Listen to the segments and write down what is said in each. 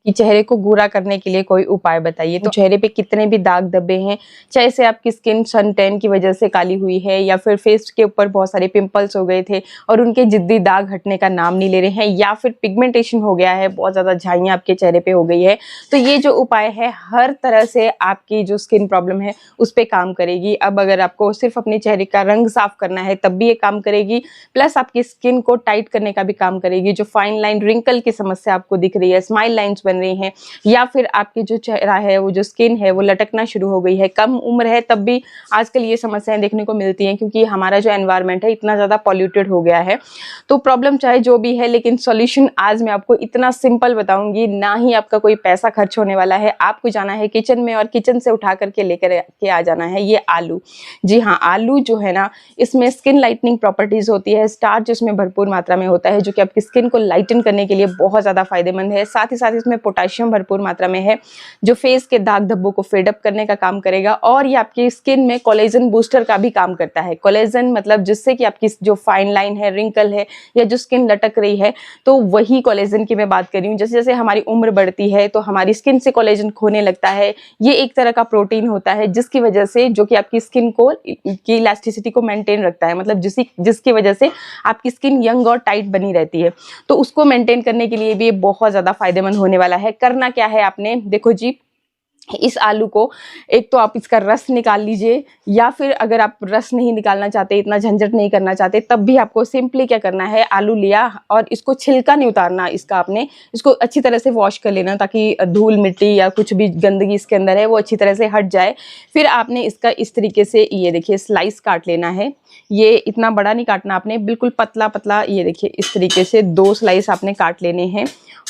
कि चेहरे को गोरा करने के लिए कोई उपाय बताइए। तो चेहरे पे कितने भी दाग धब्बे हैं, चाहे से आपकी स्किन सन टैन की वजह से काली हुई है या फिर फेस के ऊपर बहुत सारे पिंपल्स हो गए थे और उनके जिद्दी दाग हटने का नाम नहीं ले रहे हैं, या फिर पिगमेंटेशन हो गया है, बहुत ज़्यादा झाइयाँ आपके चेहरे पे हो गई है, तो ये जो उपाय है हर तरह से आपकी जो स्किन प्रॉब्लम है उस पर काम करेगी। अब अगर आपको सिर्फ अपने चेहरे का रंग साफ करना है तब भी ये काम करेगी, प्लस आपकी स्किन को टाइट करने का भी काम करेगी। जो फाइन लाइन रिंकल की समस्या आपको दिख रही है, स्माइल लाइंस बन रही हैं, या फिर आपकी जो चेहरा है वो जो स्किन है वो लटकना शुरू हो गई है, कम उम्र है तब भी आजकल ये समस्याएं देखने को मिलती हैं क्योंकि हमारा जो एनवायरनमेंट है इतना ज़्यादा पॉल्यूटेड हो गया है। तो प्रॉब्लम चाहे जो भी है, लेकिन सॉल्यूशन आज मैं आपको इतना सिंपल बताऊंगी, ना ही आपका कोई पैसा खर्च होने वाला है। आपको जाना है किचन में और किचन से उठा करके लेकर के आ जाना है ये आलू। जी हाँ, आलू जो है ना, इसमें स्किन लाइटनिंग प्रॉपर्टीज होती है, स्टार्च इसमें भरपूर मात्रा में होता है जो कि आपकी स्किन को लाइटन करने के लिए बहुत ज़्यादा फायदेमंद है। साथ ही साथ इसमें पोटेशियम भरपूर मात्रा में है जो फेस के दाग धब्बों को फेड अप करने का काम करेगा, और ये आपकी स्किन में कोलेजन बूस्टर का भी काम करता है। कोलेजन मतलब जिससे कि आपकी जो फाइन लाइन है, रिंकल है, या जो स्किन लटक रही है, तो वही कोलेजन की मैं बात कर रही हूँ। जैसे जैसे हमारी उम्र बढ़ती है तो हमारी स्किन से कोलेजन खोने लगता है। ये एक तरह का प्रोटीन होता है जिसकी वजह से, जो कि आपकी स्किन को की इलास्टिसिटी को मेंटेन रखता है, मतलब जिसकी वजह से आपकी स्किन यंग और टाइट बनी रहती है। तो उसको मेंटेन करने के लिए भी ये बहुत ज़्यादा फायदेमंद होने वाला है। करना क्या है आपने, देखो जी, इस आलू को एक तो आप इसका रस निकाल लीजिए, या फिर अगर आप रस नहीं निकालना चाहते, इतना झंझट नहीं करना चाहते, तब भी आपको सिंपली क्या करना है, आलू लिया और इसको छिलका नहीं उतारना इसका, आपने इसको अच्छी तरह से वॉश कर लेना ताकि धूल मिट्टी या कुछ भी गंदगी इसके अंदर है वो अच्छी तरह से हट जाए। फिर आपने इसका इस तरीके से, ये देखिए, स्लाइस काट लेना है। ये इतना बड़ा नहीं काटना आपने, बिल्कुल पतला पतला, ये देखिए इस तरीके से 2 स्लाइस आपने काट लेने हैं।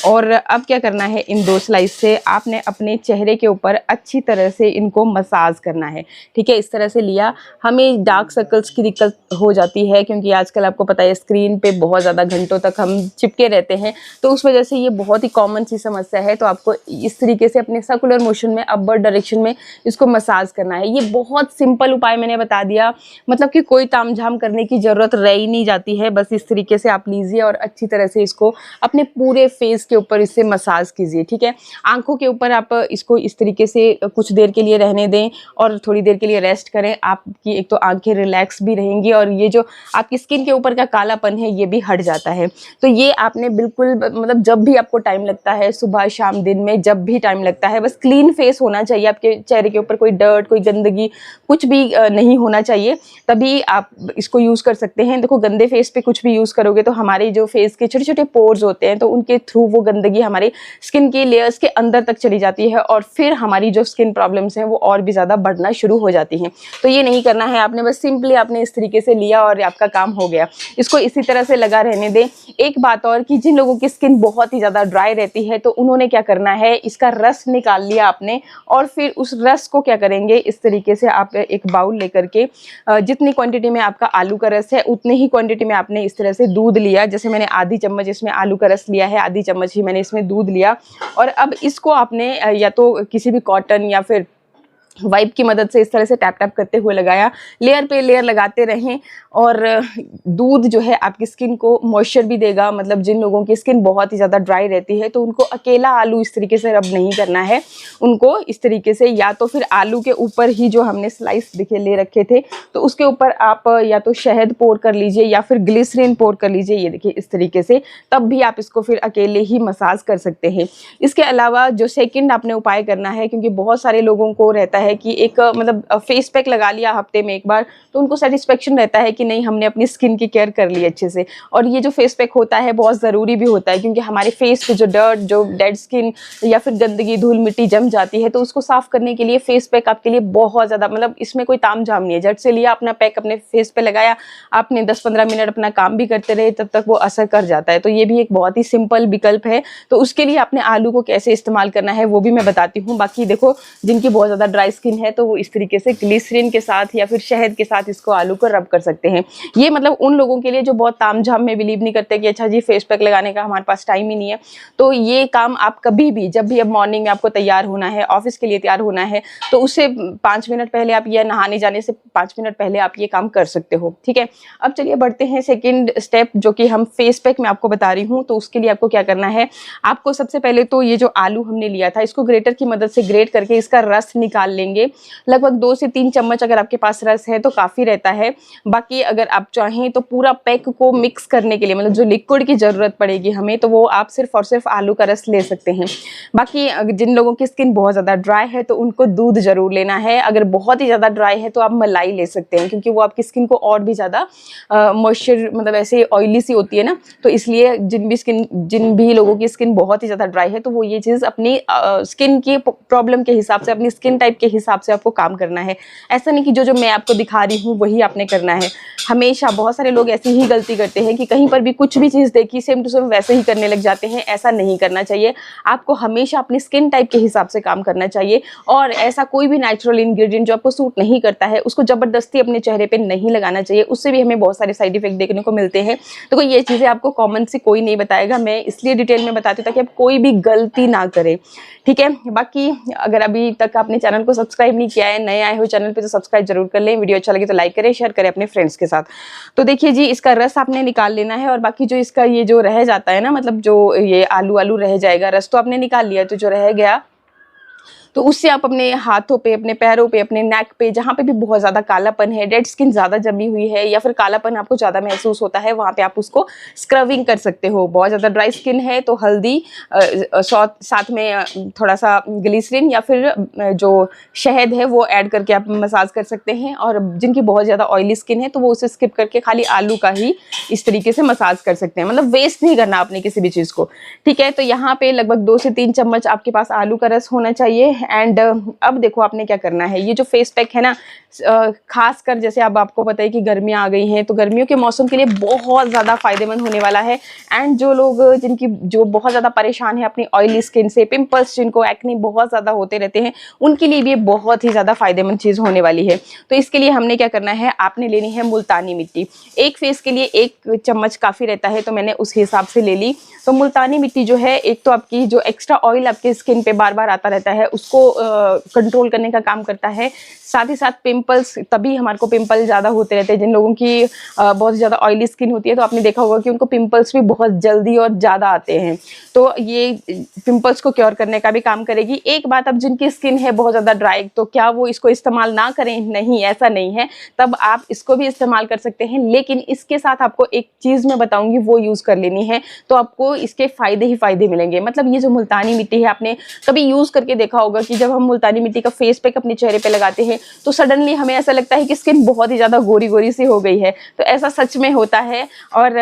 और अब क्या करना है, इन 2 स्लाइस से आपने अपने चेहरे के ऊपर अच्छी तरह से इनको मसाज करना है। ठीक है, इस तरह से लिया। हमें डार्क सर्कल्स की दिक्कत हो जाती है क्योंकि आजकल आपको पता है स्क्रीन पे बहुत ज़्यादा घंटों तक हम चिपके रहते हैं, तो उस वजह से ये बहुत ही कॉमन सी समस्या है। तो आपको इस तरीके से अपने सर्कुलर मोशन में, अपवर्ड डायरेक्शन में इसको मसाज करना है। ये बहुत सिंपल उपाय मैंने बता दिया, मतलब कि कोई तामझाम करने की ज़रूरत रह ही नहीं जाती है। बस इस तरीके से आप लीजिए और अच्छी तरह से इसको अपने पूरे फेस के ऊपर इससे मसाज कीजिए। ठीक है, आंखों के ऊपर आप इसको इस तरीके से कुछ देर के लिए रहने दें और थोड़ी देर के लिए रेस्ट करें। आपकी एक तो आंखें रिलैक्स भी रहेंगी और ये जो आपकी स्किन के ऊपर का कालापन है ये भी हट जाता है। तो ये आपने बिल्कुल, मतलब जब भी आपको टाइम लगता है, सुबह शाम दिन में जब भी टाइम लगता है, बस क्लीन फेस होना चाहिए, आपके चेहरे के ऊपर कोई डर्ट, कोई गंदगी कुछ भी नहीं होना चाहिए, तभी आप इसको यूज़ कर सकते हैं। देखो, गंदे फेस पे कुछ भी यूज़ करोगे तो हमारे जो फेस के छोटे छोटे पोर्स होते हैं, तो उनके थ्रू वो गंदगी हमारे स्किन की लेयर्स के अंदर तक चली जाती है और फिर हमारी जो स्किन प्रॉब्लम्स हैं वो और भी ज़्यादा बढ़ना शुरू हो जाती हैं। तो ये नहीं करना है आपने, बस सिंपली आपने इस तरीके से लिया और आपका काम हो गया। इसको इसी तरह से लगा रहने दें। एक बात और, कि जिन लोगों की स्किन बहुत ही ज़्यादा ड्राई रहती है तो उन्होंने क्या करना है, इसका रस निकाल लिया आपने और फिर उस रस को क्या करेंगे, इस तरीके से आप एक बाउल लेकर के, जितनी क्वांटिटी में आपका आलू का रस है उतनी ही क्वांटिटी में आपने इस तरह से दूध लिया। जैसे मैंने आधी चम्मच इसमें आलू का रस लिया है, आधी चम्मच ही मैंने इसमें दूध लिया, और अब इसको आपने या तो किसी भी कॉटन या फिर वाइप की मदद से इस तरह से टैप टैप करते हुए लगाया, लेयर पे लेयर लगाते रहें। और दूध जो है आपकी स्किन को मॉइस्चर भी देगा, मतलब जिन लोगों की स्किन बहुत ही ज़्यादा ड्राई रहती है तो उनको अकेला आलू इस तरीके से रब नहीं करना है, उनको इस तरीके से या तो फिर आलू के ऊपर ही जो हमने स्लाइस देखिए ले रखे थे तो उसके ऊपर आप या तो शहद पोर कर लीजिए या फिर ग्लिसरीन पोर कर लीजिए, ये देखिए इस तरीके से, तब भी आप इसको फिर अकेले ही मसाज कर सकते हैं। इसके अलावा जो सेकेंड आपने उपाय करना है, क्योंकि बहुत सारे लोगों को रहता है कि एक मतलब फेस पैक लगा लिया हफ्ते में एक बार तो उनको सेटिस्फेक्शन रहता है कि नहीं, हमने अपनी स्किन की केयर कर ली अच्छे से। और ये जो फेस पैक होता है बहुत ज़रूरी भी होता है, क्योंकि हमारे फेस पे जो डर्ट, जो डेड स्किन या फिर गंदगी, धूल मिट्टी जम जाती है, तो उसको साफ करने के लिए फेस पैक आपके लिए बहुत ज़्यादा, मतलब इसमें कोई तामझाम नहीं है। झट से लिया अपना पैक, अपने फेस पे लगाया, आपने 10-15 मिनट अपना काम भी करते रहे, तब तक वो असर कर जाता है। तो ये भी एक बहुत ही सिंपल विकल्प है। तो उसके लिए आपने आलू को कैसे इस्तेमाल करना है वो भी मैं बताती हूँ। बाकी देखो, जिनकी बहुत ज़्यादा ड्राई स्किन है तो वो इस तरीके से ग्लिसरीन के साथ या फिर शहद के साथ इसको आलू को रब कर सकते हैं। ये मतलब उन लोगों के लिए जो बहुत तामझाम में बिलीव नहीं करते कि अच्छा जी फेस पैक लगाने का हमारे पास टाइम ही नहीं है, तो ये काम आप कभी भी, जब भी अब मॉर्निंग में आपको तैयार होना है, ऑफिस के लिए तैयार होना है, तो उससे 5 मिनट पहले आप, या नहाने जाने से 5 मिनट पहले आप ये काम कर सकते हो। ठीक है, अब चलिए बढ़ते हैं सेकेंड स्टेप, जो कि हम फेस पैक में आपको बता रही हूँ। तो उसके लिए आपको क्या करना है, आपको सबसे पहले तो ये जो आलू हमने लिया था इसको ग्रेटर की मदद से ग्रेट करके इसका रस निकाल लेंगे। लगभग 2 से 3 चम्मच अगर आपके पास रस है तो काफ़ी रहता है। बाकी अगर आप चाहें तो पूरा पैक को मिक्स करने के लिए, मतलब जो लिक्विड की ज़रूरत पड़ेगी हमें, तो वो आप सिर्फ और सिर्फ आलू का रस ले सकते हैं। बाकी जिन लोगों की स्किन बहुत ज़्यादा ड्राई है तो उनको दूध ज़रूर लेना है। अगर बहुत ही ज़्यादा ड्राई है तो आप मलाई ले सकते हैं, क्योंकि वो आपकी स्किन को और भी ज़्यादा मॉइस्चर, मतलब ऐसे ऑयली सी होती है ना, तो इसलिए जिन भी लोगों की स्किन बहुत ही ज़्यादा ड्राई है तो वो ये चीज़ अपनी स्किन की प्रॉब्लम के हिसाब से, अपनी स्किन टाइप के हिसाब से आपको काम करना है। ऐसा नहीं कि जो मैं आपको दिखा रही हूँ वही आपने करना है। हमेशा बहुत सारे लोग ऐसी ही गलती करते हैं कि कहीं पर भी कुछ भी चीज़ देखी सेम टू सेम वैसे ही करने लग जाते हैं। ऐसा नहीं करना चाहिए। आपको हमेशा अपनी स्किन टाइप के हिसाब से काम करना चाहिए, और ऐसा कोई भी नेचुरल इंग्रेडिएंट जो आपको सूट नहीं करता है उसको ज़बरदस्ती अपने चेहरे पे नहीं लगाना चाहिए। उससे भी हमें बहुत सारे साइड इफेक्ट देखने को मिलते हैं। तो ये चीज़ें आपको कॉमन से कोई नहीं बताएगा, मैं इसलिए डिटेल में बताती हूँ ताकि आप कोई भी गलती ना करें। ठीक है, बाकी अगर अभी तक आपने चैनल को सब्सक्राइब नहीं किया है, नए आए हो चैनल पे, तो सब्सक्राइब जरूर कर लें। वीडियो अच्छा लगे तो लाइक करें, शेयर करें अपने फ्रेंड्स के साथ। तो देखिए जी, इसका रस आपने निकाल लेना है, और बाकी जो इसका ये जो रह जाता है ना, मतलब जो ये आलू रह जाएगा, रस तो आपने निकाल लिया, तो जो रह गया तो उससे आप अपने हाथों पे, अपने पैरों पे, अपने नेक पे, जहाँ पे भी बहुत ज़्यादा कालापन है, डेड स्किन ज़्यादा जमी हुई है या फिर कालापन आपको ज़्यादा महसूस होता है, वहाँ पे आप उसको स्क्रबिंग कर सकते हो। बहुत ज़्यादा ड्राई स्किन है तो हल्दी साथ में थोड़ा सा ग्लिसरीन या फिर जो शहद है वो ऐड करके आप मसाज कर सकते हैं। और जिनकी बहुत ज़्यादा ऑयली स्किन है तो वो उसे स्किप करके खाली आलू का ही इस तरीके से मसाज कर सकते हैं, मतलब वेस्ट नहीं करना आपने किसी भी चीज़ को। ठीक है, तो यहाँ पे लगभग 2 से 3 चम्मच आपके पास आलू का रस होना चाहिए। एंड अब देखो आपने क्या करना है, ये जो फेस पैक है ना, खासकर जैसे अब आपको पता है कि गर्मियाँ आ गई हैं, तो गर्मियों के मौसम के लिए बहुत ज़्यादा फायदेमंद होने वाला है। एंड जो लोग जो बहुत ज़्यादा परेशान है अपनी ऑयली स्किन से, पिंपल्स जिनको एक्ने बहुत ज़्यादा होते रहते हैं, उनके लिए भी ये बहुत ही ज़्यादा फायदेमंद चीज़ होने वाली है। तो इसके लिए हमने क्या करना है, आपने लेनी है मुल्तानी मिट्टी। एक फेस के लिए 1 चम्मच काफ़ी रहता है, तो मैंने उस हिसाब से ले ली। तो मुल्तानी मिट्टी जो है, एक तो आपकी जो एक्स्ट्रा ऑयल आपके स्किन पे बार बार आता रहता है उसको कंट्रोल करने का काम करता है। साथ ही साथ पिंपल्स, तभी हमारे को पिंपल ज़्यादा होते रहते हैं जिन लोगों की बहुत ज़्यादा ऑयली स्किन होती है, तो आपने देखा होगा कि उनको पिंपल्स भी बहुत जल्दी और ज़्यादा आते हैं। तो ये पिंपल्स को क्योर करने का भी काम करेगी। एक बात, अब जिनकी स्किन है बहुत ज़्यादा ड्राई, तो क्या वो इसको इस्तेमाल ना करें? नहीं, ऐसा नहीं है, तब आप इसको भी इस्तेमाल कर सकते हैं। लेकिन इसके साथ आपको एक चीज़ मैं बताऊँगी, वो यूज़ कर लेनी है, तो आपको इसके फ़ायदे ही फ़ायदे मिलेंगे। मतलब ये जो मुल्तानी मिट्टी है, आपने कभी यूज़ करके देखा होगा कि जब हम मुल्तानी मिट्टी का फेस पैक अपने चेहरे पे लगाते हैं तो सडनली हमें ऐसा लगता है कि स्किन बहुत ही ज़्यादा गोरी गोरी सी हो गई है। तो ऐसा सच में होता है। और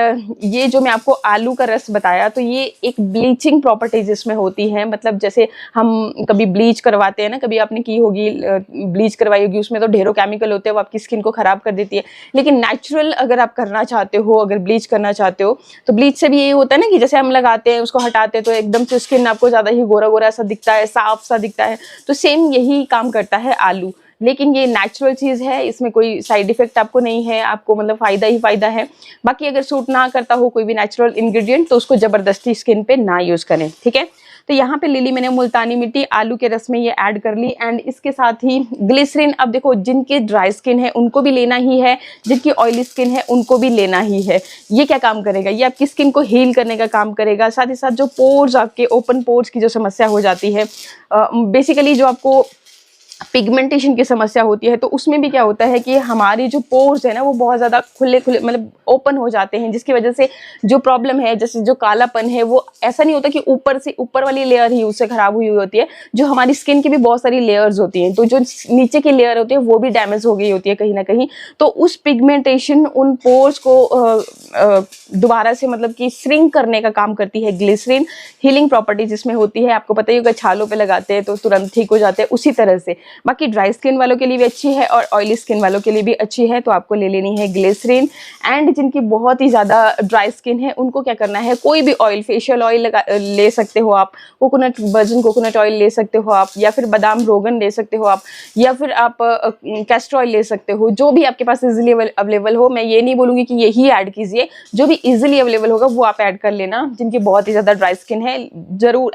ये जो मैं आपको आलू का रस बताया, तो ये एक ब्लीचिंग प्रॉपर्टीज इसमें होती है। मतलब जैसे हम कभी ब्लीच करवाते हैं ना, कभी आपने की होगी, ब्लीच करवाई होगी, उसमें तो ढेरों केमिकल होते हैं, वो आपकी स्किन को ख़राब कर देती है। लेकिन नेचुरल अगर आप करना चाहते हो, अगर ब्लीच करना चाहते हो, तो ब्लीच से भी ये होता है ना कि जैसे हम लगाते हैं, उसको हटाते हैं तो एकदम से स्किन आपको ज़्यादा ही गोरा गोरा सा दिखता है, साफ सा दिखता है। तो सेम यही काम करता है आलू। लेकिन ये नेचुरल चीज़ है, इसमें कोई साइड इफेक्ट आपको नहीं है, आपको मतलब फ़ायदा ही फ़ायदा है। बाकी अगर सूट ना करता हो कोई भी नेचुरल इंग्रेडिएंट, तो उसको ज़बरदस्ती स्किन पे ना यूज़ करें। ठीक है, तो यहाँ पे ले ली मैंने मुल्तानी मिट्टी, आलू के रस में ये ऐड कर ली। एंड इसके साथ ही ग्लिसरीन। अब देखो, जिनकी ड्राई स्किन है उनको भी लेना ही है, जिनकी ऑयली स्किन है उनको भी लेना ही है। ये क्या काम करेगा, ये आपकी स्किन को हील करने का काम करेगा। साथ ही साथ जो पोर्स, आपके ओपन पोर्स की जो समस्या हो जाती है, बेसिकली जो आपको पिगमेंटेशन की समस्या होती है, तो उसमें भी क्या होता है कि हमारी जो पोर्स है ना, वो बहुत ज़्यादा खुले मतलब ओपन हो जाते हैं, जिसकी वजह से जो प्रॉब्लम है, जैसे जो कालापन है, वो ऐसा नहीं होता कि ऊपर से ऊपर वाली लेयर ही उससे ख़राब हुई होती है। जो हमारी स्किन की भी बहुत सारी लेयर्स होती हैं, तो जो नीचे की लेयर होती है वो भी डैमेज हो गई होती है कहीं ना कहीं। तो उस पिगमेंटेशन, उन पोर्स को दोबारा से मतलब कि श्रिंक करने का काम करती है ग्लिसरीन। हीलिंग प्रॉपर्टी जिसमें होती है, आपको पता ही होगा, छालों पे लगाते हैं तो तुरंत ठीक हो जाते हैं, उसी तरह से बाकी ड्राई स्किन वालों के लिए भी अच्छी है और ऑयली स्किन वालों के लिए भी अच्छी है। तो आपको ले लेनी है ग्लिसरीन। एंड जिनकी बहुत ही ज़्यादा ड्राई स्किन है उनको क्या करना है, कोई भी ऑयल, फेशियल ऑयल ले सकते हो आप, कोकोनट, वर्जिन कोकोनट ऑयल ले सकते हो आप, या फिर बादाम रोगन ले सकते हो आप, या फिर आप कैस्टर ऑयल ले सकते हो, जो भी आपके पास इजीली अवेलेबल हो। मैं ये नहीं बोलूँगी कि यही ऐड कीजिए, जो भी इजीली अवेलेबल होगा वो आप ऐड कर लेना। जिनकी बहुत ही ज़्यादा ड्राई स्किन है ज़रूर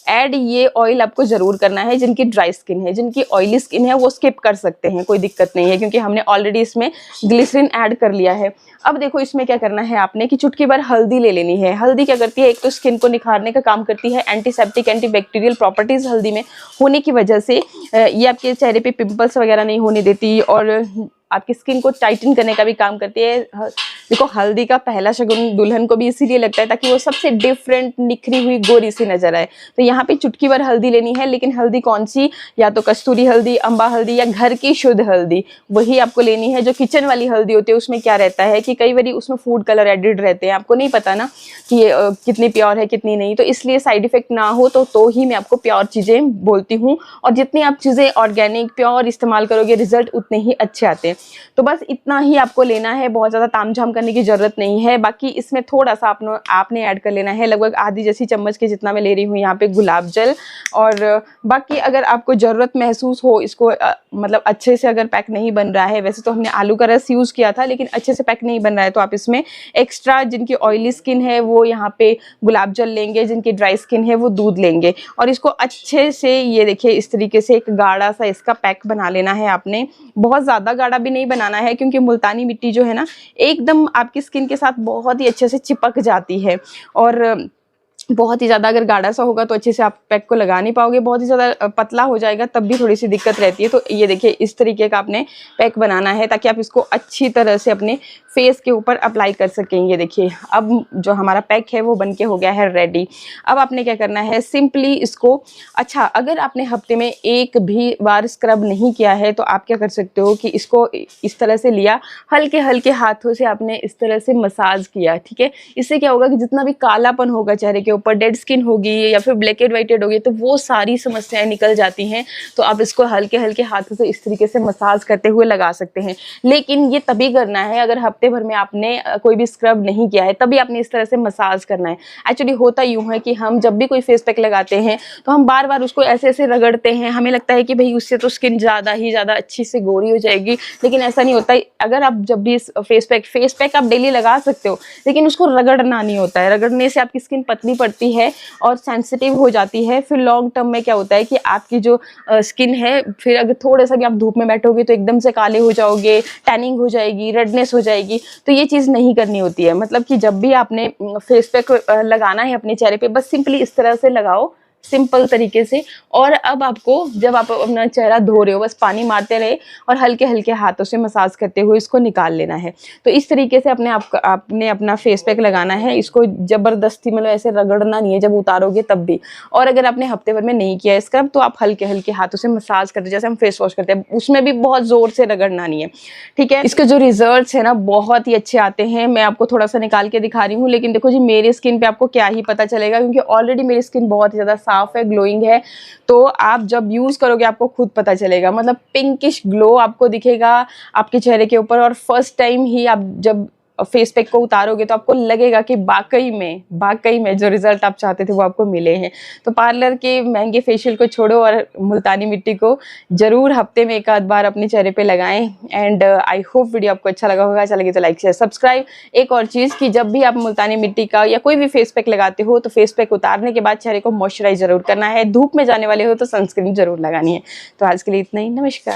ऐड ये ऑयल आपको ज़रूर करना है। जिनकी ड्राई स्किन है, जिनकी ऑयली स्किन है वो स्किप कर सकते हैं, कोई दिक्कत नहीं है, क्योंकि हमने ऑलरेडी इसमें ग्लिसरीन ऐड कर लिया है। अब देखो इसमें क्या करना है आपने कि चुटकी भर हल्दी ले लेनी है। हल्दी क्या करती है, एक तो स्किन को निखारने का काम करती है, एंटीसेप्टिक, एंटीबैक्टीरियल प्रॉपर्टीज हल्दी में होने की वजह से ये आपके चेहरे पे पिंपल्स वगैरह नहीं होने देती और आपकी स्किन को टाइटन करने का भी काम करती है। देखो हल्दी का पहला शगुन दुल्हन को भी इसीलिए लगता है ताकि वो सबसे डिफरेंट, निखरी हुई, गोरी सी नजर आए। तो यहाँ पे चुटकी भर हल्दी लेनी है, लेकिन हल्दी कौन सी, या तो कस्तूरी हल्दी, अम्बा हल्दी, या घर की शुद्ध हल्दी, वही आपको लेनी है। जो किचन वाली हल्दी होती है उसमें क्या रहता है कि कई बार उसमें फूड कलर एडिड रहते हैं, आपको नहीं पता ना कि ये कितनी प्योर है कितनी नहीं, तो इसलिए साइड इफेक्ट ना हो तो ही मैं आपको प्योर चीज़ें बोलती हूँ। और जितनी आप चीज़ें ऑर्गेनिक प्योर इस्तेमाल करोगे रिजल्ट उतने ही अच्छे आते हैं। तो बस इतना ही आपको लेना है, बहुत ज़्यादा तामझाम करने की ज़रूरत नहीं है। बाकी इसमें थोड़ा सा आपने ऐड कर लेना है, लगभग आधी जैसी चम्मच के जितना मैं ले रही हूँ यहाँ पे गुलाब जल। और बाकी अगर आपको ज़रूरत महसूस हो इसको मतलब अच्छे से अगर पैक नहीं बन रहा है, वैसे तो हमने आलू का रस यूज़ किया था लेकिन अच्छे से पैक नहीं बन रहा है, तो आप इसमें एक्स्ट्रा, जिनकी ऑयली स्किन है वो यहाँ पे गुलाब जल लेंगे, जिनकी ड्राई स्किन है वो दूध लेंगे। और इसको अच्छे से, ये देखिए इस तरीके से एक गाढ़ा सा इसका पैक बना लेना है आपने। बहुत ज़्यादा गाढ़ा भी नहीं बनाना है, क्योंकि मुल्तानी मिट्टी जो है ना एकदम आपकी स्किन के साथ बहुत ही अच्छे से चिपक जाती है। और बहुत ही ज़्यादा अगर गाढ़ा सा होगा तो अच्छे से आप पैक को लगा नहीं पाओगे, बहुत ही ज़्यादा पतला हो जाएगा तब भी थोड़ी सी दिक्कत रहती है। तो ये देखिए इस तरीके का आपने पैक बनाना है ताकि आप इसको अच्छी तरह से अपने फेस के ऊपर अप्लाई कर सकेंगे। देखिए अब जो हमारा पैक है वो बनके हो गया है रेडी। अब आपने क्या करना है, सिंपली इसको, अच्छा अगर आपने हफ्ते में एक भी बार स्क्रब नहीं किया है तो आप क्या कर सकते हो कि इसको इस तरह से लिया, हल्के हल्के हाथों से आपने इस तरह से मसाज किया, ठीक है। इससे क्या होगा कि जितना भी कालापन होगा चेहरे के ऊपर, डेड स्किन होगी या फिर ब्लैकेड वाइटेड होगी, तो वो सारी समस्याएं निकल जाती हैं। तो आप इसको हल्के हल्के हाथों से इस तरीके से मसाज करते हुए लगा सकते हैं। लेकिन ये तभी करना है अगर हफ्ते भर में आपने कोई भी स्क्रब नहीं किया है, तभी आपने इस तरह से मसाज करना है। एक्चुअली होता यूं है कि हम जब भी कोई फेस पैक लगाते हैं तो हम बार बार उसको ऐसे ऐसे रगड़ते हैं, हमें लगता है कि भाई उससे तो स्किन ज़्यादा ही ज़्यादा अच्छी से गोरी हो जाएगी, लेकिन ऐसा नहीं होता। अगर आप जब भी फेस पैक आप डेली लगा सकते हो, लेकिन उसको रगड़ना नहीं होता है। रगड़ने से आपकी स्किन पतली पड़ती है और सेंसिटिव हो जाती है। फिर लॉन्ग टर्म में क्या होता है कि आपकी जो स्किन है, फिर अगर थोड़ा सा भी आप धूप में बैठोगे तो एकदम से काले हो जाओगे, टैनिंग हो जाएगी, रेडनेस हो जाएगी। तो ये चीज़ नहीं करनी होती है। मतलब कि जब भी आपने फेस पैक लगाना है अपने चेहरे पे, बस सिंपली इस तरह से लगाओ, सिंपल तरीके से। और अब आपको, जब आप अपना चेहरा धो रहे हो, बस पानी मारते रहे और हल्के हल्के हाथों से मसाज करते हुए इसको निकाल लेना है। तो इस तरीके से आपने अपना फेस पैक लगाना है। इसको जबरदस्ती मतलब ऐसे रगड़ना नहीं है जब उतारोगे तब भी। और अगर आपने हफ्ते भर में नहीं किया है स्क्रब, तो आप हल्के हल्के हाथों से मसाज करते, जैसे हम फेस वॉश करते हैं, उसमें भी बहुत जोर से रगड़ना नहीं है, ठीक है। इसके जो रिजल्ट्स है ना बहुत ही अच्छे आते हैं। मैं आपको थोड़ा सा निकाल के दिखा रही हूँ, लेकिन देखो जी मेरी स्किन पे आपको क्या ही पता चलेगा, क्योंकि ऑलरेडी मेरी स्किन बहुत ही ज़्यादा साफ है, ग्लोइंग है। तो आप जब यूज करोगे आपको खुद पता चलेगा, मतलब पिंकिश ग्लो आपको दिखेगा आपके चेहरे के ऊपर। और फर्स्ट टाइम ही आप जब फेस पैक को उतारोगे तो आपको लगेगा कि वाकई में जो रिजल्ट आप चाहते थे वो आपको मिले हैं। तो पार्लर के महंगे फेशियल को छोड़ो और मुल्तानी मिट्टी को जरूर हफ्ते में एक आध बार अपने चेहरे पे लगाएं। एंड आई होप वीडियो आपको अच्छा लगा होगा। अच्छा लगे तो लाइक शेयर सब्सक्राइब। एक और चीज़ कि जब भी आप मुल्तानी मिट्टी का या कोई भी फेस पैक लगाते हो तो फेस पैक उतारने के बाद चेहरे को मॉइस्चराइज जरूर करना है। धूप में जाने वाले हो तो सनस्क्रीन जरूर लगानी है। तो आज के लिए इतना ही, नमस्कार।